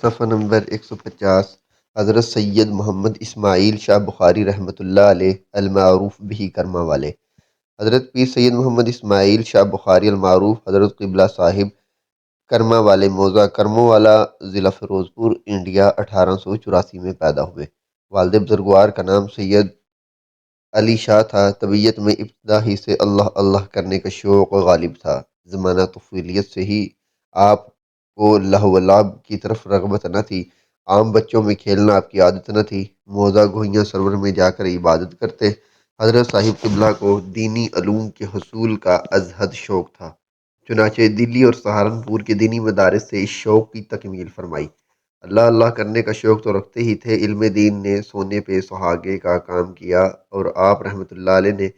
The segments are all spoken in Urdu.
صفحہ نمبر 150 حضرت سید محمد اسماعیل شاہ بخاری رحمۃ اللہ علیہ المعروف بہ کرما والے۔ حضرت پیر سید محمد اسماعیل شاہ بخاری المعروف حضرت قبلہ صاحب کرما والے موضع کرمو والا ضلع فیروزپور انڈیا 1884 میں پیدا ہوئے۔ والد بزرگوار کا نام سید علی شاہ تھا۔ طبیعت میں ابتدا ہی سے اللہ اللہ کرنے کا شوق غالب تھا۔ زمانہ طفولیت سے ہی آپ کو لہو و لعب کی طرف رغبت نہ تھی۔ عام بچوں میں کھیلنا آپ کی عادت نہ تھی۔ موضع گوہیاں سرور میں جا کر عبادت کرتے۔ حضرت صاحب قبلہ کو دینی علوم کے حصول کا ازحد شوق تھا، چنانچہ دلی اور سہارنپور کے دینی مدارس سے اس شوق کی تکمیل فرمائی۔ اللہ اللہ کرنے کا شوق تو رکھتے ہی تھے، علم دین نے سونے پہ سہاگے کا کام کیا، اور آپ رحمۃ اللہ علیہ نے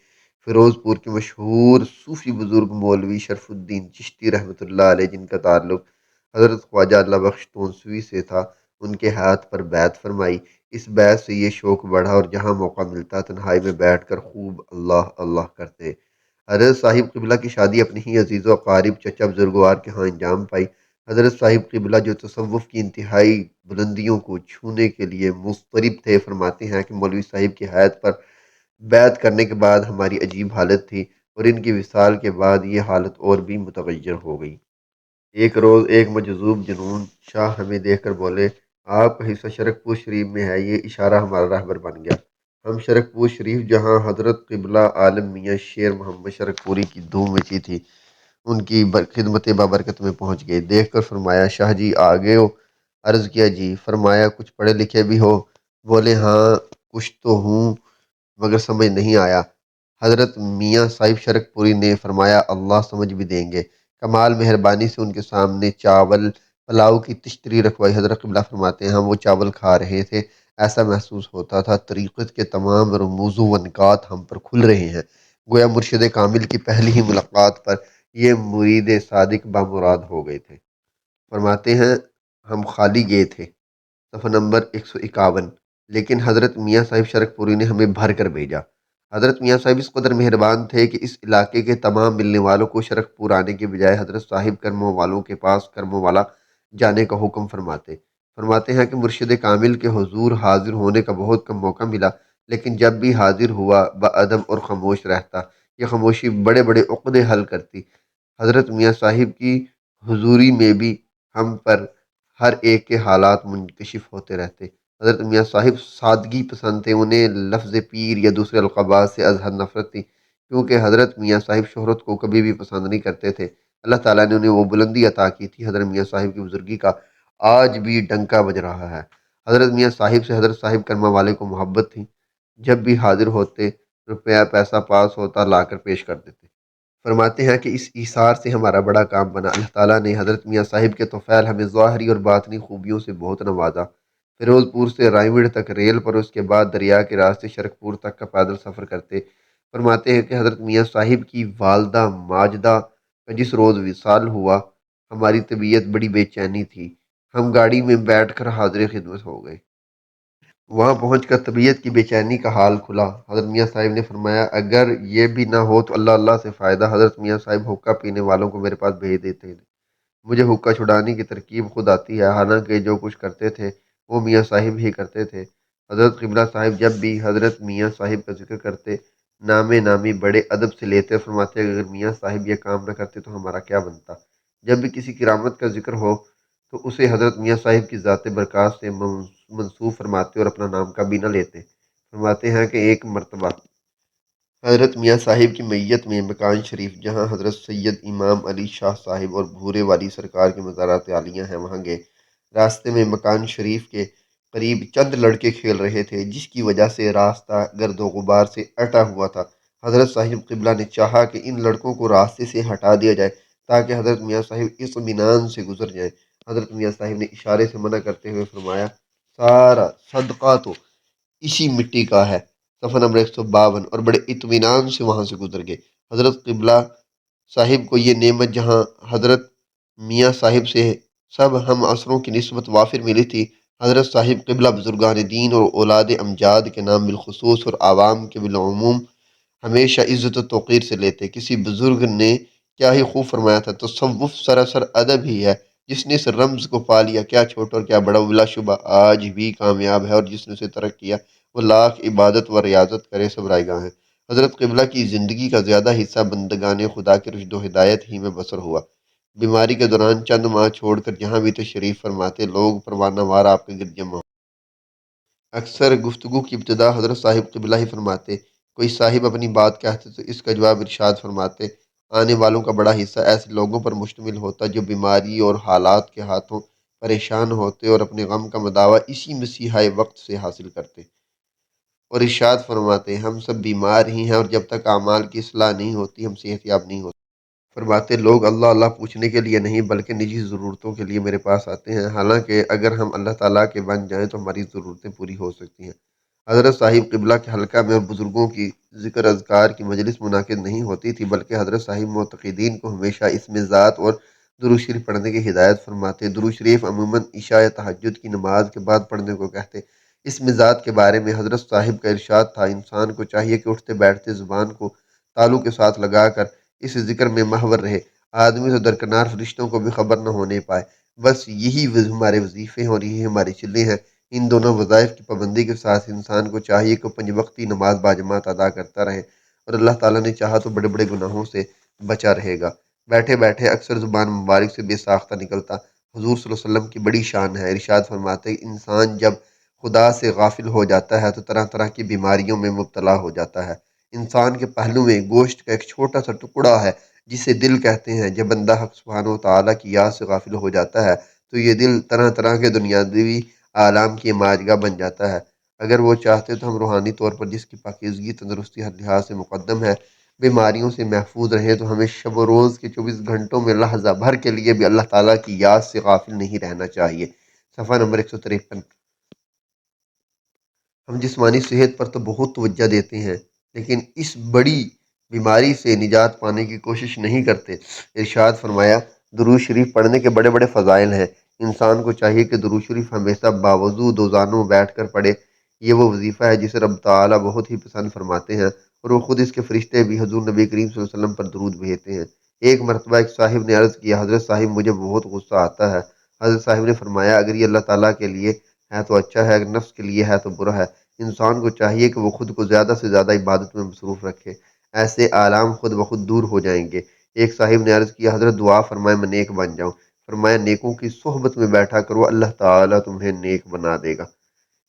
فیروزپور کے مشہور صوفی بزرگ مولوی شرف الدین چشتی رحمۃ اللہ علیہ، جن کا تعلق حضرت خواجہ اللہ بخش تونسوی سے تھا، ان کے ہاتھ پر بیعت فرمائی۔ اس بیعت سے یہ شوق بڑھا اور جہاں موقع ملتا تنہائی میں بیٹھ کر خوب اللہ اللہ کرتے۔ حضرت صاحب قبلہ کی شادی اپنے ہی عزیز و اقارب چچا بزرگوار کے ہاں انجام پائی۔ حضرت صاحب قبلہ جو تصوف کی انتہائی بلندیوں کو چھونے کے لیے مضطرب تھے، فرماتے ہیں کہ مولوی صاحب کی حیات پر بیعت کرنے کے بعد ہماری عجیب حالت تھی، اور ان کی وصال کے بعد یہ حالت اور بھی متغیر ہو گئی۔ ایک روز ایک مجذوب جنون شاہ ہمیں دیکھ کر بولے، آپ کا حصہ شرک پور شریف میں ہے۔ یہ اشارہ ہمارا راہبر بن گیا۔ ہم شرک پور شریف، جہاں حضرت قبلہ عالم میاں شیر محمد شرک پوری کی دھوم مچی تھی، ان کی خدمت بابرکت میں پہنچ گئے۔ دیکھ کر فرمایا، شاہ جی آ گئے ہو؟ عرض کیا جی۔ فرمایا، کچھ پڑھے لکھے بھی ہو؟ بولے ہاں کچھ تو ہوں، مگر سمجھ نہیں آیا۔ حضرت میاں صاحب شرک پوری نے فرمایا، اللہ سمجھ بھی دیں گے۔ کمال مہربانی سے ان کے سامنے چاول پلاؤ کی تشتری رکھوائی۔ حضرت قبلہ فرماتے ہیں، ہم وہ چاول کھا رہے تھے، ایسا محسوس ہوتا تھا طریقت کے تمام رموز و ونکات ہم پر کھل رہے ہیں، گویا مرشد کامل کی پہلی ہی ملاقات پر یہ مرید صادق بامراد ہو گئے تھے۔ فرماتے ہیں، ہم خالی گئے تھے۔ صفحہ نمبر 151 لیکن حضرت میاں صاحب شرک پوری نے ہمیں بھر کر بھیجا۔ حضرت میاں صاحب اس قدر مہربان تھے کہ اس علاقے کے تمام ملنے والوں کو شرک پور آنے کے بجائے حضرت صاحب کرموں والوں کے پاس کرموں والا جانے کا حکم فرماتے۔ فرماتے ہیں کہ مرشد کامل کے حضور حاضر ہونے کا بہت کم موقع ملا، لیکن جب بھی حاضر ہوا باادب اور خاموش رہتا۔ یہ خاموشی بڑے بڑے عقدے حل کرتی۔ حضرت میاں صاحب کی حضوری میں بھی ہم پر ہر ایک کے حالات منکشف ہوتے رہتے۔ حضرت میاں صاحب سادگی پسند تھے، انہیں لفظ پیر یا دوسرے القابات سے ازحد نفرت تھی، کیونکہ حضرت میاں صاحب شہرت کو کبھی بھی پسند نہیں کرتے تھے۔ اللہ تعالیٰ نے انہیں وہ بلندی عطا کی تھی، حضرت میاں صاحب کی بزرگی کا آج بھی ڈنکا بج رہا ہے۔ حضرت میاں صاحب سے حضرت صاحب کرما والے کو محبت تھی، جب بھی حاضر ہوتے روپیہ پیسہ پاس ہوتا لا کر پیش کر دیتے۔ فرماتے ہیں کہ اس ایثار سے ہمارا بڑا کام بنا۔ اللہ تعالیٰ نے حضرت میاں صاحب کے طفیل ہمیں ظاہری اور باطنی خوبیوں سے بہت نوازا۔ فیروزپور سے رائیوڑ تک ریل پر، اس کے بعد دریا کے راستے شرک پور تک کا پیدل سفر کرتے۔ فرماتے ہیں کہ حضرت میاں صاحب کی والدہ ماجدہ کا جس روز وصال ہوا، ہماری طبیعت بڑی بے چینی تھی۔ ہم گاڑی میں بیٹھ کر حاضر خدمت ہو گئے۔ وہاں پہنچ کر طبیعت کی بے چینی کا حال کھلا۔ حضرت میاں صاحب نے فرمایا، اگر یہ بھی نہ ہو تو اللہ اللہ سے فائدہ۔ حضرت میاں صاحب حقہ پینے والوں کو میرے پاس بھیج دیتے ہیں۔ مجھے حقہ چھڑانے کی ترکیب خود آتی ہے، حالانکہ جو کچھ کرتے تھے وہ میاں صاحب ہی کرتے تھے۔ حضرت قبلہ صاحب جب بھی حضرت میاں صاحب کا ذکر کرتے، نام نامی بڑے ادب سے لیتے، فرماتے اگر میاں صاحب یہ کام نہ کرتے تو ہمارا کیا بنتا۔ جب بھی کسی کرامت کا ذکر ہو تو اسے حضرت میاں صاحب کی ذات برکات سے منسوب فرماتے اور اپنا نام کبھی نہ لیتے۔ فرماتے ہیں کہ ایک مرتبہ حضرت میاں صاحب کی میت میں مکان شریف، جہاں حضرت سید امام علی شاہ صاحب اور بھورے والی سرکار کی مزارات عالیہ ہیں، وہاں گئے۔ راستے میں مکان شریف کے قریب چند لڑکے کھیل رہے تھے، جس کی وجہ سے راستہ گرد و غبار سے اٹا ہوا تھا۔ حضرت صاحب قبلہ نے چاہا کہ ان لڑکوں کو راستے سے ہٹا دیا جائے تاکہ حضرت میاں صاحب اطمینان سے گزر جائیں۔ حضرت میاں صاحب نے اشارے سے منع کرتے ہوئے فرمایا، سارا صدقہ تو اسی مٹی کا ہے۔ صفحہ نمبر 152 اور بڑے اطمینان سے وہاں سے گزر گئے۔ حضرت قبلہ صاحب کو یہ نعمت جہاں حضرت میاں صاحب سے سب ہم عصروں کی نسبت وافر ملی تھی، حضرت صاحب قبلہ بزرگان دین اور اولاد امجاد کے نام بالخصوص اور عوام کے بالعموم ہمیشہ عزت و توقیر سے لیتے۔ کسی بزرگ نے کیا ہی خوب فرمایا تھا، تصوف سراسر ادب ہی ہے جس نے اس رمز کو پا لیا، کیا چھوٹا اور کیا بڑا، وہ بلا شبہ آج بھی کامیاب ہے، اور جس نے اسے ترک کیا وہ لاکھ عبادت و ریاضت کرے سب رائگاں ہیں۔ حضرت قبلہ کی زندگی کا زیادہ حصہ بندگان خدا کے رشد و ہدایت ہی میں بسر ہوا۔ بیماری کے دوران چند ماہ چھوڑ کر جہاں بھی تشریف فرماتے، لوگ پروانہ وار آپ کے گرد جمع۔ اکثر گفتگو کی ابتدا حضرت صاحب قبلہ ہی فرماتے، کوئی صاحب اپنی بات کہتے تو اس کا جواب ارشاد فرماتے۔ آنے والوں کا بڑا حصہ ایسے لوگوں پر مشتمل ہوتا جو بیماری اور حالات کے ہاتھوں پریشان ہوتے اور اپنے غم کا مداوع اسی مسیحائے وقت سے حاصل کرتے، اور ارشاد فرماتے، ہم سب بیمار ہی ہیں، اور جب تک اعمال کی اصلاح نہیں ہوتی ہم صحت یاب نہیں ہوتے۔ فرماتے، لوگ اللہ اللہ پوچھنے کے لیے نہیں بلکہ نجی ضرورتوں کے لیے میرے پاس آتے ہیں، حالانکہ اگر ہم اللہ تعالیٰ کے بن جائیں تو ہماری ضرورتیں پوری ہو سکتی ہیں۔ حضرت صاحب قبلہ کے حلقہ میں اور بزرگوں کی ذکر اذکار کی مجلس منعقد نہیں ہوتی تھی، بلکہ حضرت صاحب معتقدین کو ہمیشہ اسم ذات اور درود شریف پڑھنے کی ہدایت فرماتے۔ درود شریف عموماً عشاء تہجد کی نماز کے بعد پڑھنے کو کہتے۔ اسم ذات کے بارے میں حضرت صاحب کا ارشاد تھا، انسان کو چاہیے کہ اٹھتے بیٹھتے زبان کو تالو کے ساتھ لگا کر اس ذکر میں محور رہے، آدمی تو درکنار فرشتوں کو بھی خبر نہ ہونے پائے۔ بس یہی ہمارے وظیفے ہیں اور یہی ہماری چلیں ہیں۔ ان دونوں وظائف کی پابندی کے ساتھ انسان کو چاہیے کہ 5 وقتی نماز باجماعت ادا کرتا رہے، اور اللہ تعالیٰ نے چاہا تو بڑے بڑے گناہوں سے بچا رہے گا۔ بیٹھے بیٹھے اکثر زبان مبارک سے بے ساختہ نکلتا حضور صلی اللہ علیہ وسلم کی بڑی شان ہے۔ ارشاد فرماتے، انسان جب خدا سے غافل ہو جاتا ہے تو طرح طرح کی بیماریوں میں مبتلا ہو جاتا ہے۔ انسان کے پہلو میں گوشت کا ایک چھوٹا سا ٹکڑا ہے جسے دل کہتے ہیں۔ جب بندہ حق سبحانہ و تعالیٰ کی یاد سے غافل ہو جاتا ہے تو یہ دل طرح طرح کے دنیاوی آلام کی ماجگاہ بن جاتا ہے۔ اگر وہ چاہتے تو ہم روحانی طور پر جس کی پاکیزگی تندرستی ہر لحاظ سے مقدم ہے، بیماریوں سے محفوظ رہیں، تو ہمیں شب و روز کے 24 گھنٹوں میں لحظہ بھر کے لیے بھی اللہ تعالیٰ کی یاد سے غافل نہیں رہنا چاہیے۔ صفحہ نمبر 153۔ ہم جسمانی صحت پر تو بہت توجہ دیتے ہیں، لیکن اس بڑی بیماری سے نجات پانے کی کوشش نہیں کرتے۔ ارشاد فرمایا، درود شریف پڑھنے کے بڑے بڑے فضائل ہیں۔ انسان کو چاہیے کہ درود شریف ہمیشہ باوضو دو زانوں بیٹھ کر پڑھے۔ یہ وہ وظیفہ ہے جسے رب تعالیٰ بہت ہی پسند فرماتے ہیں، اور وہ خود اس کے فرشتے بھی حضور نبی کریم صلی اللہ علیہ وسلم پر درود بھیجتے ہیں۔ ایک مرتبہ ایک صاحب نے عرض کیا، حضرت صاحب مجھے بہت غصہ آتا ہے۔ حضرت صاحب نے فرمایا، اگر یہ اللہ تعالیٰ کے لیے ہے تو اچھا ہے، اگر نفس کے لیے ہے تو برا ہے۔ انسان کو چاہیے کہ وہ خود کو زیادہ سے زیادہ عبادت میں مصروف رکھے، ایسے آلام خود بخود دور ہو جائیں گے۔ ایک صاحب نے عرض کیا، حضرت دعا فرمائے میں نیک بن جاؤں۔ فرمایا، نیکوں کی صحبت میں بیٹھا کرو، اللہ تعالیٰ تمہیں نیک بنا دے گا۔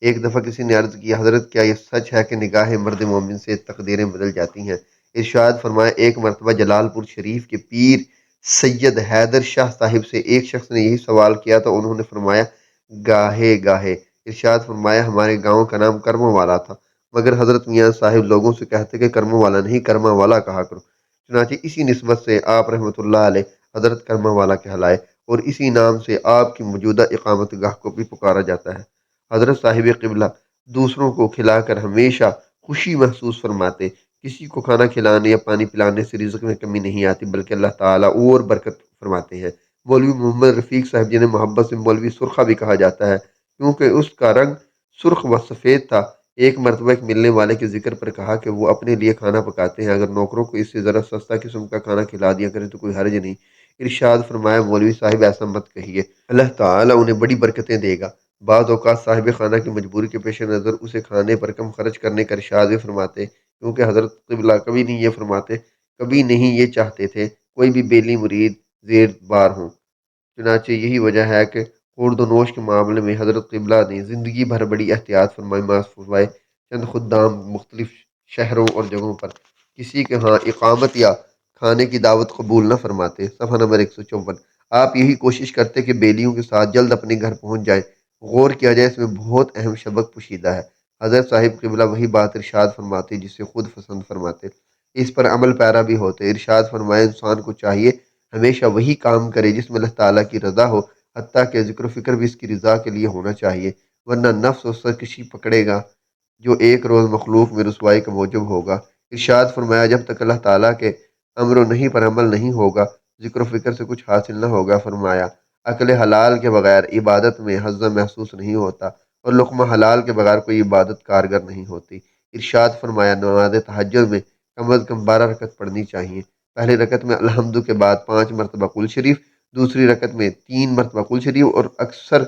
ایک دفعہ کسی نے عرض کیا، حضرت کیا یہ سچ ہے کہ نگاہ مرد مومن سے تقدیریں بدل جاتی ہیں؟ ارشاد فرمایا، ایک مرتبہ جلال پور شریف کے پیر سید حیدر شاہ صاحب سے ایک شخص نے یہی سوال کیا تو انہوں نے فرمایا، گاہے گاہے۔ ارشاد فرمایا، ہمارے گاؤں کا نام کرموں والا تھا، مگر حضرت میاں صاحب لوگوں سے کہتے کہ کرموں والا نہیں، کرما والا کہا کرو۔ چنانچہ اسی نسبت سے آپ رحمۃ اللہ علیہ حضرت کرما والا کہلائے، اور اسی نام سے آپ کی موجودہ اقامت گاہ کو بھی پکارا جاتا ہے۔ حضرت صاحب قبلہ دوسروں کو کھلا کر ہمیشہ خوشی محسوس فرماتے۔ کسی کو کھانا کھلانے یا پانی پلانے سے رزق میں کمی نہیں آتی، بلکہ اللہ تعالیٰ اور برکت فرماتے ہیں۔ مولوی محمد رفیق صاحب، جنہیں محبت سے مولوی سرخا بھی کہا جاتا ہے کیونکہ اس کا رنگ سرخ و سفید تھا، ایک مرتبہ ایک ملنے والے کے ذکر پر کہا کہ وہ اپنے لیے کھانا پکاتے ہیں، اگر نوکروں کو اس سے ذرا سستا قسم کا کھانا کھلا دیا کریں تو کوئی حرج نہیں۔ ارشاد فرمایا، مولوی صاحب ایسا مت کہیے، اللہ تعالیٰ انہیں بڑی برکتیں دے گا۔ بعض اوقات صاحب خانہ کی مجبوری کے پیش نظر اسے کھانے پر کم خرچ کرنے کا ارشاد بھی فرماتے، کیونکہ حضرت قبلہ کبھی نہیں یہ فرماتے، کبھی نہیں یہ چاہتے تھے کوئی بھی بیلی مرید زیر بار ہوں۔ چنانچہ یہی وجہ ہے کہ خورد و نوش کے معاملے میں حضرت قبلہ نے زندگی بھر بڑی احتیاط فرمائی۔ معاذ فرمائے، چند خدام مختلف شہروں اور جگہوں پر کسی کے ہاں اقامت یا کھانے کی دعوت قبول نہ فرماتے۔ صفحہ نمبر 154۔ آپ یہی کوشش کرتے کہ بیلیوں کے ساتھ جلد اپنے گھر پہنچ جائیں۔ غور کیا جائے، اس میں بہت اہم سبق پوشیدہ ہے۔ حضرت صاحب قبلہ وہی بات ارشاد فرماتے جسے خود پسند فرماتے، اس پر عمل پیرا بھی ہوتے۔ ارشاد فرمایا، انسان کو چاہیے ہمیشہ وہی کام کرے جس میں اللہ تعالیٰ کی رضا ہو، حتیٰ کہ ذکر و فکر بھی اس کی رضا کے لیے ہونا چاہیے، ورنہ نفس و سرکشی پکڑے گا جو ایک روز مخلوق میں رسوائی کا موجب ہوگا۔ ارشاد فرمایا، جب تک اللہ تعالیٰ کے امر و نہیں پر عمل نہیں ہوگا، ذکر و فکر سے کچھ حاصل نہ ہوگا۔ فرمایا، عقل حلال کے بغیر عبادت میں حظ محسوس نہیں ہوتا، اور لقمہ حلال کے بغیر کوئی عبادت کارگر نہیں ہوتی۔ ارشاد فرمایا، نماز تہجد میں کم از کم 12 رکعت پڑھنی چاہیے۔ پہلی رکعت میں الحمد کے بعد 5 مرتبہ قل شریف، دوسری رکعت میں 3 مرتبہ قل شریف اور اکثر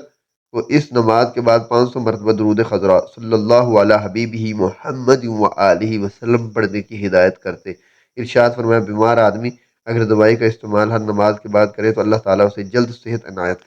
کو اس نماز کے بعد 500 مرتبہ درود خضرا صلی اللہ علی حبیبہ محمد و آلہ وسلم پڑھنے کی ہدایت کرتے۔ ارشاد فرمایا بیمار آدمی اگر دوائی کا استعمال ہر نماز کے بعد کرے تو اللہ تعالیٰ اسے جلد صحت عنایت